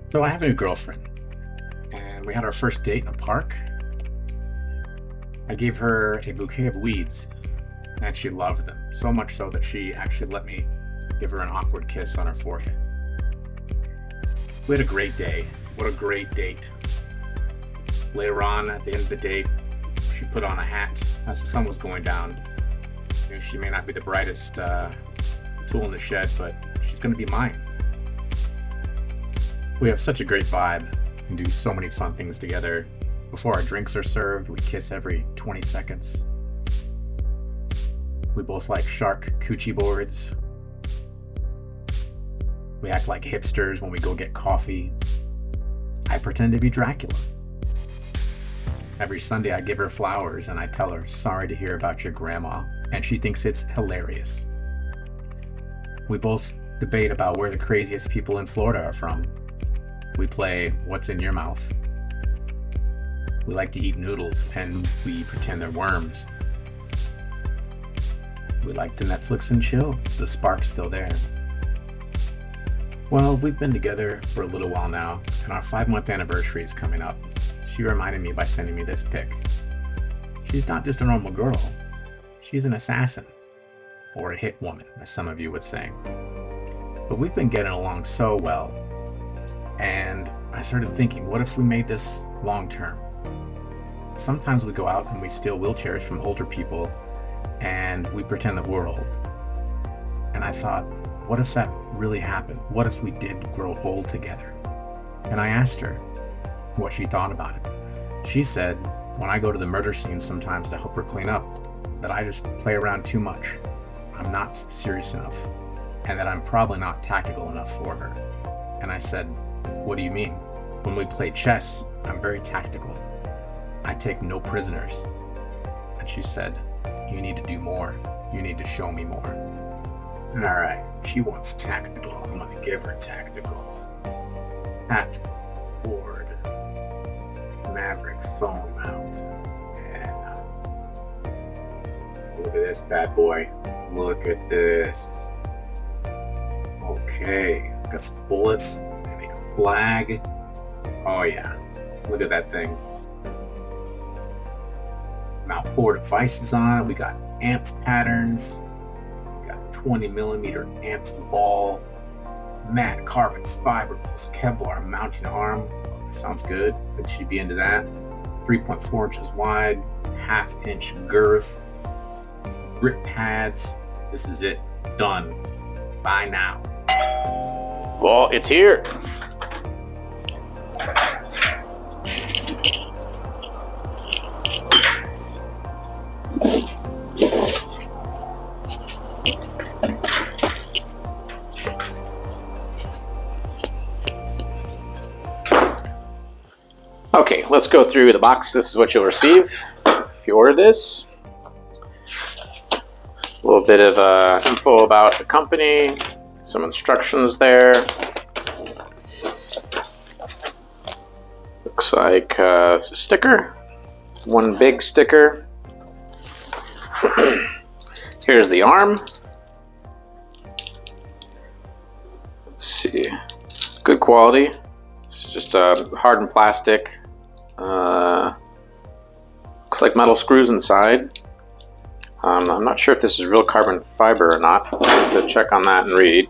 So I have a new girlfriend, and we had our first date in a park. I gave her a bouquet of weeds, and she loved them, so much so that she actually let me give her an awkward kiss on her forehead. We had a great day. What a great date. Later on, at the end of the date, she put on a hat as the sun was going down. You know, she may not be the brightest tool in the shed, but she's going to be mine. We have such a great vibe and do so many fun things together. Before our drinks are served, we kiss every 20 seconds. We both like shark coochie boards. We act like hipsters when we go get coffee. I pretend to be Dracula. Every Sunday I give her flowers and I tell her, sorry to hear about your grandma, and she thinks it's hilarious. We both debate about where the craziest people in Florida are from. We play What's in Your Mouth. We like to eat noodles and we pretend they're worms. We like to Netflix and chill. The spark's still there. Well, we've been together for a little while now, and our 5-month anniversary is coming up. She reminded me by sending me this pic. She's not just a normal girl. She's an assassin. Or a hit woman, as some of you would say. But we've been getting along so well. And I started thinking, what if we made this long term? Sometimes we go out and we steal wheelchairs from older people and we pretend that we're old. And I thought, what if that really happened? What if we did grow old together? And I asked her what she thought about it. She said, when I go to the murder scene sometimes to help her clean up, that I just play around too much. I'm not serious enough, and that I'm probably not tactical enough for her. And I said, what do you mean? When we play chess, I'm very tactical. I take no prisoners. And she said, you need to do more. You need to show me more. All right, she wants tactical. I'm gonna give her tactical. Tactical Ford Maverick phone mount. Yeah. Look at this bad boy. Look at this. Okay, got some bullets. They make a flag. Oh yeah, look at that thing. Mount 4 devices on it. We got amps patterns. We got 20mm amps ball. Matte carbon fiber plus Kevlar mounting arm. Sounds good. Could she be into that? 3.4 inches wide, 1/2 inch girth, grip pads. This is it. Done. Buy now. Well, it's here. Okay, let's go through the box. This is what you'll receive if you order this. A little bit of info about the company, some instructions there. Looks like a sticker, one big sticker. Here's the arm. Let's see, good quality. It's just hardened plastic. Looks like metal screws inside. I'm not sure if this is real carbon fiber or not. I'll have to check on that and read.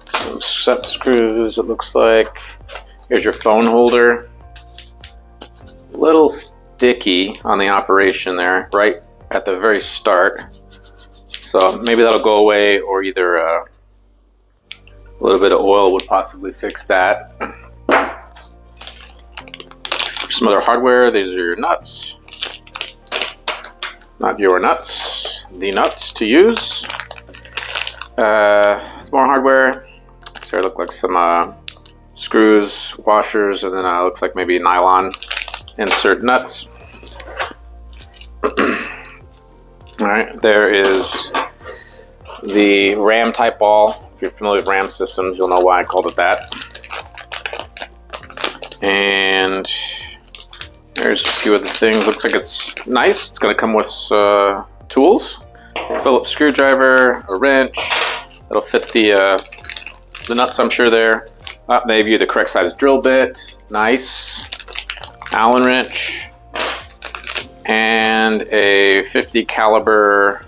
Some set screws, it looks like. Here's your phone holder. A little sticky on the operation there, right at the very start. So maybe that'll go away, or either a little bit of oil would possibly fix that. Some other hardware. These are your nuts. Not your nuts, the nuts to use. Some more hardware. So it looks like some screws, washers, and then looks like maybe nylon insert nuts. All right, there is the RAM type ball. If you're familiar with RAM systems, you'll know why I called it that. And there's a few other things. Looks like it's nice. It's going to come with tools. A Phillips screwdriver, a wrench. It'll fit the The nuts, I'm sure they're they give you the correct size drill bit. Nice. Allen wrench. And a 50 caliber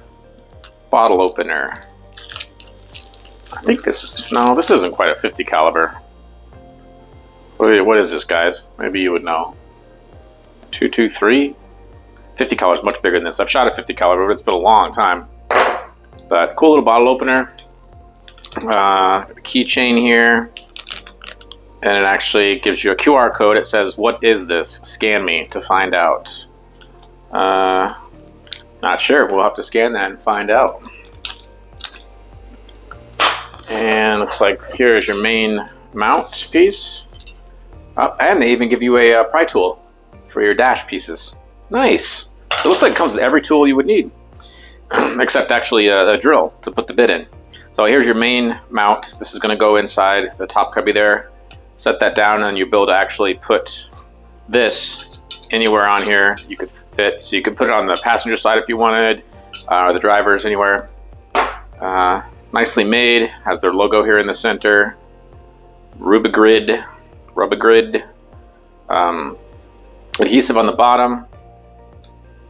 bottle opener. I think this is, no, this isn't quite a 50 caliber. What is this, guys? Maybe you would know. 223? 50 caliber is much bigger than this. I've shot a 50 caliber, but it's been a long time. But cool little bottle opener. Keychain here. And it actually gives you a QR code. It says, "What is this? Scan me to find out." Not sure. We'll have to scan that and find out. And looks like here's your main mount piece. And they even give you a pry tool for your dash pieces. Nice. It looks like it comes with every tool you would need, except actually a drill to put the bit in. So here's your main mount. This is going to go inside the top cubby there. Set that down, and you'll be able to actually put this anywhere on here you could fit. So you could put it on the passenger side if you wanted, or the driver's, anywhere. Nicely made. Has their logo here in the center. Rubagrid adhesive on the bottom,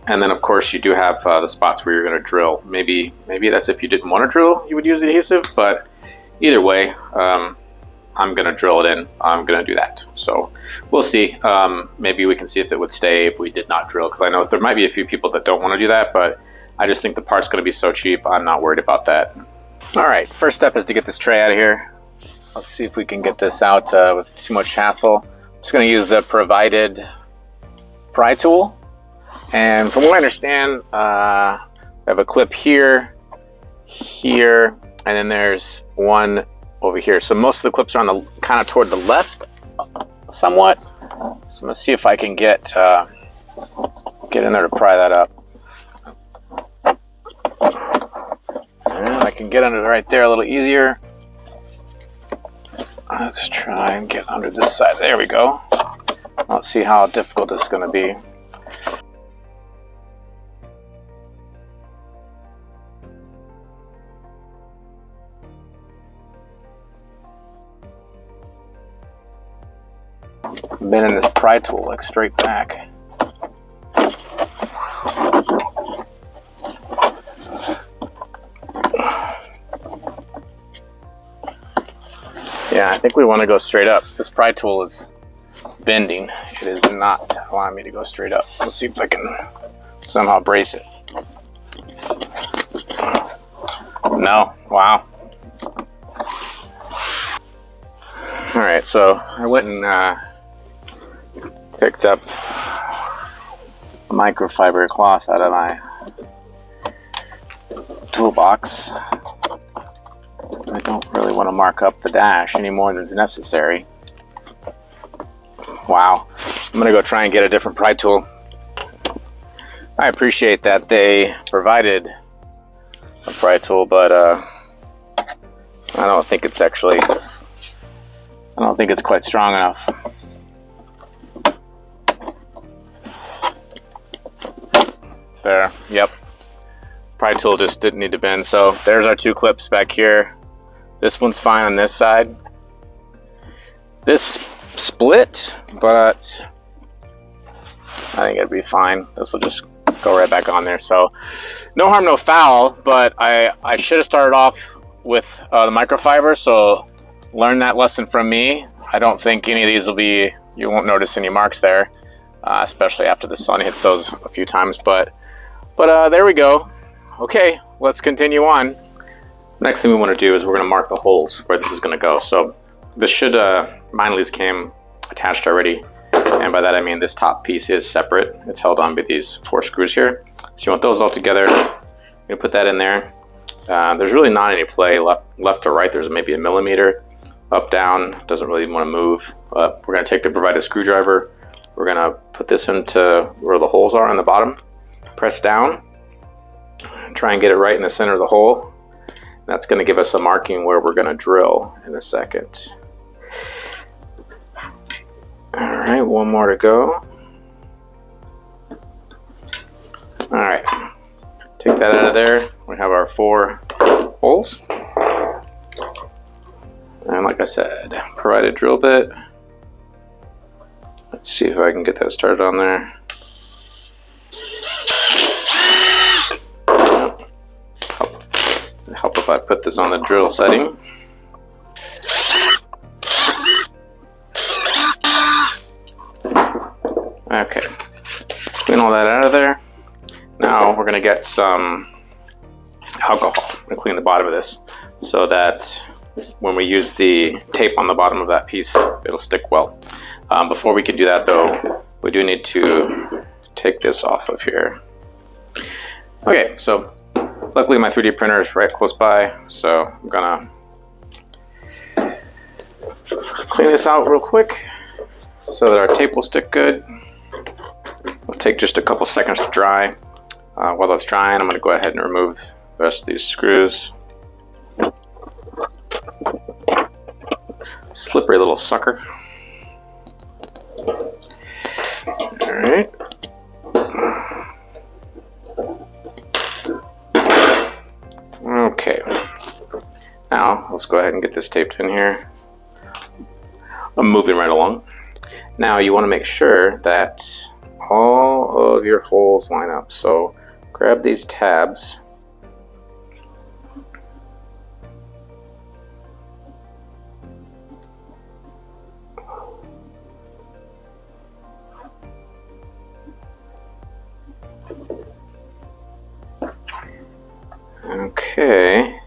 and then of course you do have the spots where you're going to drill. Maybe that's if you didn't want to drill, you would use the adhesive, but either way, I'm going to drill it in. I'm going to do that. So we'll see. Maybe we can see if it would stay if we did not drill, because I know there might be a few people that don't want to do that, but I just think the part's going to be so cheap, I'm not worried about that. All right, first step is to get this tray out of here. Let's see if we can get this out with too much hassle. I'm just going to use the provided pry tool. And from what I understand, I have a clip here, here, and then there's one over here. So most of the clips are on the kind of toward the left, somewhat. So I'm going to see if I can get in there to pry that up. And I can get under right there a little easier. Let's try and get under this side. There we go. Let's see how difficult this is going to be. Bending this pry tool like straight back. Yeah, I think we want to go straight up. This pry tool is bending. It is not allowing me to go straight up. We'll see if I can somehow brace it. No, wow. All right, so I went and picked up a microfiber cloth out of my toolbox. I don't really want to mark up the dash any more than is necessary. Wow. I'm going to go try and get a different pry tool. I appreciate that they provided a pry tool, but I don't think it's quite strong enough. There, yep. Pry tool just didn't need to bend. So there's our two clips back here. This one's fine on this side. This split, but I think it'd be fine. This will just go right back on there. So no harm, no foul, but I should have started off with the microfiber, so learn that lesson from me. I don't think any of these will be, you won't notice any marks there, especially after the sun hits those a few times, but there we go. Okay, let's continue on. Next thing we want to do is we're going to mark the holes where this is going to go. So this should, mine at least came attached already. And by that I mean this top piece is separate. It's held on by these 4 screws here. So you want those all together. You're going to put that in there. There's really not any play left to right. There's maybe a millimeter. Up, down, doesn't really want to move. We're going to take the provided screwdriver. We're going to put this into where the holes are on the bottom. Press down. Try and get it right in the center of the hole. That's going to give us a marking where we're going to drill in a second. All right, one more to go. All right, take that out of there. We have our 4 holes. And I said, provide a drill bit. Let's see if I can get that started on there. Help if I put this on the drill setting. Okay, clean all that out of there. Now we're gonna get some alcohol. I'm gonna clean the bottom of this so that when we use the tape on the bottom of that piece, it'll stick well. Before we can do that though, we do need to take this off of here. Okay, so luckily my 3D printer is right close by, so I'm gonna clean this out real quick so that our tape will stick good. It'll take just a couple seconds to dry. While that's drying, I'm gonna go ahead and remove the rest of these screws. Slippery little sucker. All right. Okay. Now let's go ahead and get this taped in here. I'm moving right along. Now you want to make sure that all of your holes line up. So grab these tabs. Okay.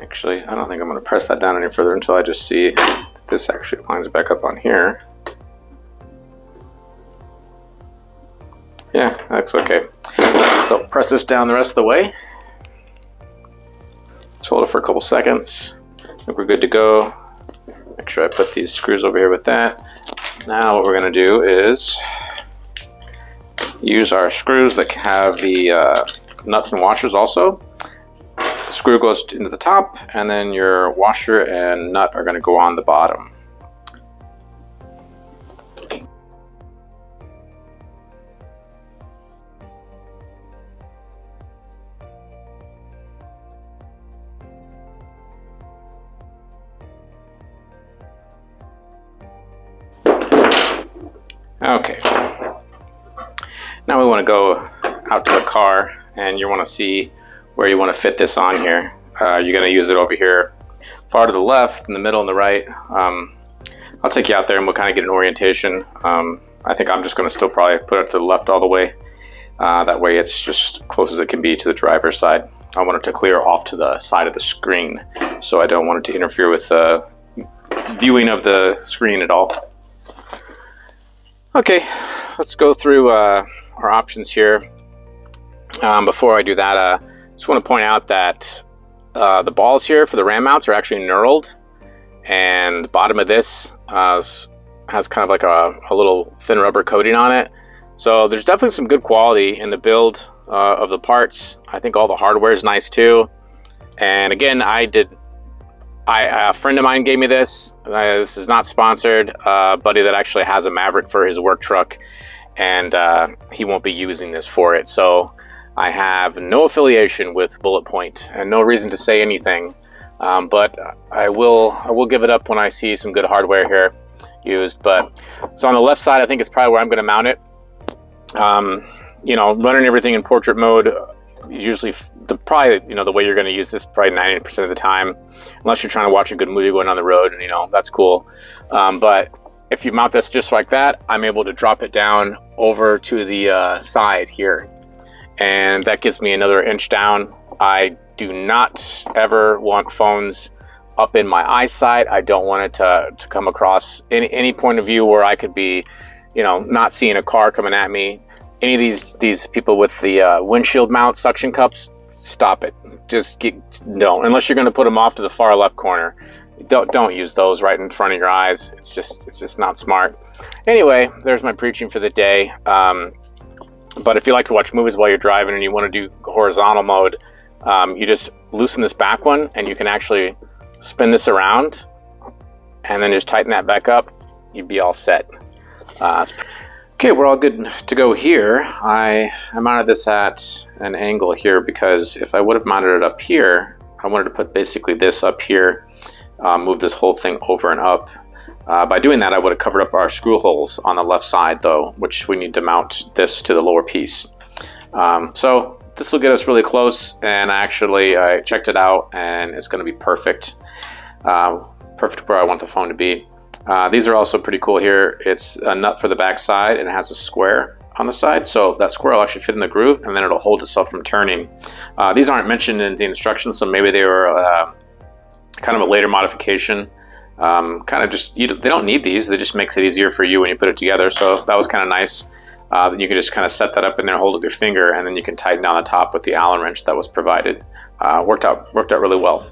Actually, I don't think I'm going to press that down any further until I just see that this actually lines back up on here. Yeah, that's okay. So press this down the rest of the way. Just hold it for a couple seconds. I think we're good to go. Make sure I put these screws over here with that. Now what we're going to do is use our screws that have the nuts and washers also. The screw goes into the top, and then your washer and nut are going to go on the bottom. Okay. Now we want to go out to the car, and you want to see where you want to fit this on here. You're going to use it over here, far to the left, in the middle, and the right. I'll take you out there and we'll kind of get an orientation. I think I'm just going to still probably put it to the left all the way. That way it's just close as it can be to the driver's side. I want it to clear off to the side of the screen, so I don't want it to interfere with the viewing of the screen at all. Okay, let's go through our options here. Before I do that, I just want to point out that the balls here for the ram mounts are actually knurled, and the bottom of this has kind of like a little thin rubber coating on it. So there's definitely some good quality in the build of the parts. I think all the hardware is nice too. And again, a friend of mine gave me this. This is not sponsored. A buddy that actually has a Maverick for his work truck, and he won't be using this for it. So I have no affiliation with Bulletpoint and no reason to say anything. But I will give it up when I see some good hardware here used. But so on the left side, I think it's probably where I'm going to mount it. You know, running everything in portrait mode, usually the way you're going to use this probably 90% of the time, unless you're trying to watch a good movie going on the road, and you know that's cool. But if you mount this just like that, I'm able to drop it down over to the side here, and that gives me another inch down. I do not ever want phones up in my eyesight. I don't want it to come across any point of view where I could be, you know, not seeing a car coming at me. Any of these people with the windshield mount suction cups, stop it. Just don't, unless you're going to put them off to the far left corner. Don't use those right in front of your eyes. It's just not smart. Anyway, there's my preaching for the day. But if you like to watch movies while you're driving and you want to do horizontal mode, you just loosen this back one, and you can actually spin this around and then just tighten that back up. You'd be all set. Okay, we're all good to go here. I mounted this at an angle here because if I would have mounted it up here, I wanted to put basically this up here move this whole thing over and up. By doing that, I would have covered up our screw holes on the left side though, which we need to mount this to the lower piece. So this will get us really close, and actually I checked it out and it's going to be perfect. Perfect where I want the phone to be. These are also pretty cool here. It's a nut for the back side and it has a square on the side, so that square will actually fit in the groove and then it'll hold itself from turning. These aren't mentioned in the instructions, so maybe they were kind of a later modification. Kind of just, they don't need these, it just makes it easier for you when you put it together, so that was kind of nice. Then you can just kind of set that up in there, hold it with your finger, and then you can tighten down the top with the Allen wrench that was provided. Worked out really well.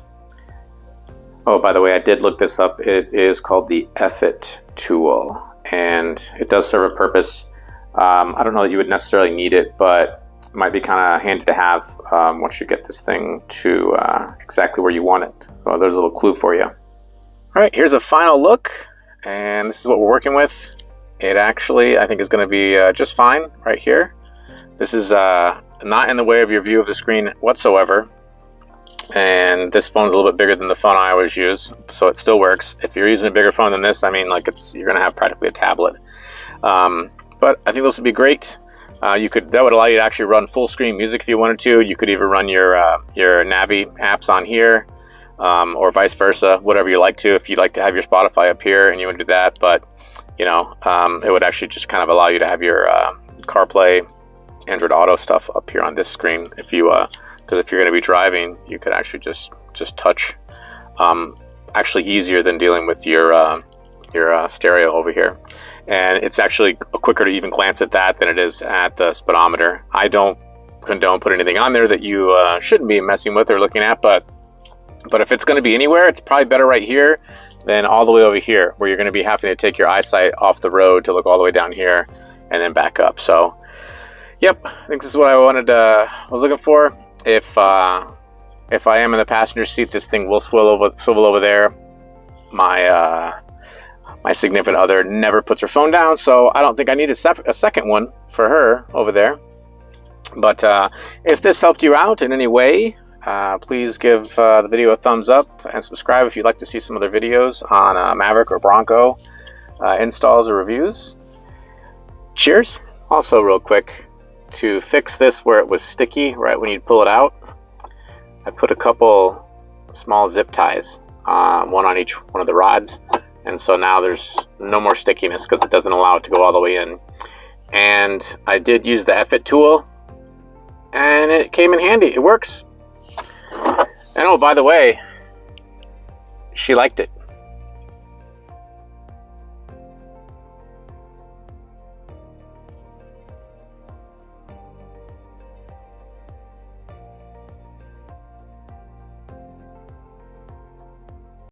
Oh, by the way, I did look this up. It is called the Effet tool, and it does serve a purpose. I don't know that you would necessarily need it, but it might be kind of handy to have once you get this thing to exactly where you want it. Well, there's a little clue for you. All right, here's a final look, and this is what we're working with. It actually, I think, is going to be just fine right here. This is not in the way of your view of the screen whatsoever. And this phone's a little bit bigger than the phone I always use, so it still works. If you're using a bigger phone than this, I mean, like, you're going to have practically a tablet. But I think this would be great. That would allow you to actually run full screen music if you wanted to. You could even run your Navi apps on here, or vice versa, whatever you like to. If you'd like to have your Spotify up here and you want to do that, but you know, it would actually just kind of allow you to have your CarPlay, Android Auto stuff up here on this screen. If you, because if you're going to be driving, you could actually just touch. Actually, easier than dealing with your stereo over here. And it's actually quicker to even glance at that than it is at the speedometer. I don't condone putting anything on there that you shouldn't be messing with or looking at, but if it's going to be anywhere, it's probably better right here than all the way over here, where you're going to be having to take your eyesight off the road to look all the way down here and then back up. So, yep, I think this is what I was looking for. If I am in the passenger seat, this thing will swivel over there. My significant other never puts her phone down, so I don't think I need a second one for her over there. But if this helped you out in any way, please give the video a thumbs up and subscribe if you'd like to see some other videos on Maverick or Bronco installs or reviews. Cheers. Also, real quick, to fix this where it was sticky right when you pull it out, I put a couple small zip ties, one on each one of the rods, and so now there's no more stickiness because it doesn't allow it to go all the way in. And I did use the Effet tool, and it came in handy. It works. And oh, by the way, she liked it.